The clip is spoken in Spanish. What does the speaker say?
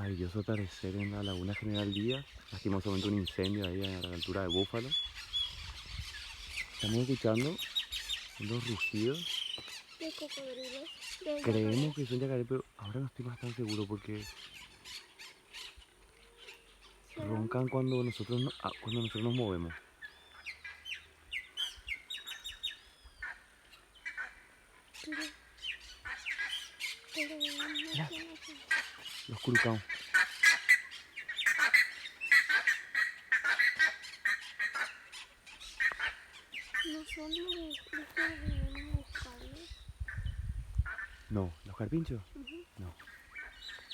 Maravilloso atardecer en la Laguna General Díaz. Lastimosamente un incendio ahí a la altura de Búfalo. Estamos escuchando los rugidos. De cocodrilos. De Creemos yacarés. que son yacaré, pero ahora no estoy más tan seguro porque ¿Será? roncan cuando cuando nosotros nos movemos. Pero no Mira, suena así. los curucamos. No son los que vienen a buscarlos. No, los carpinchos. Ujú. No.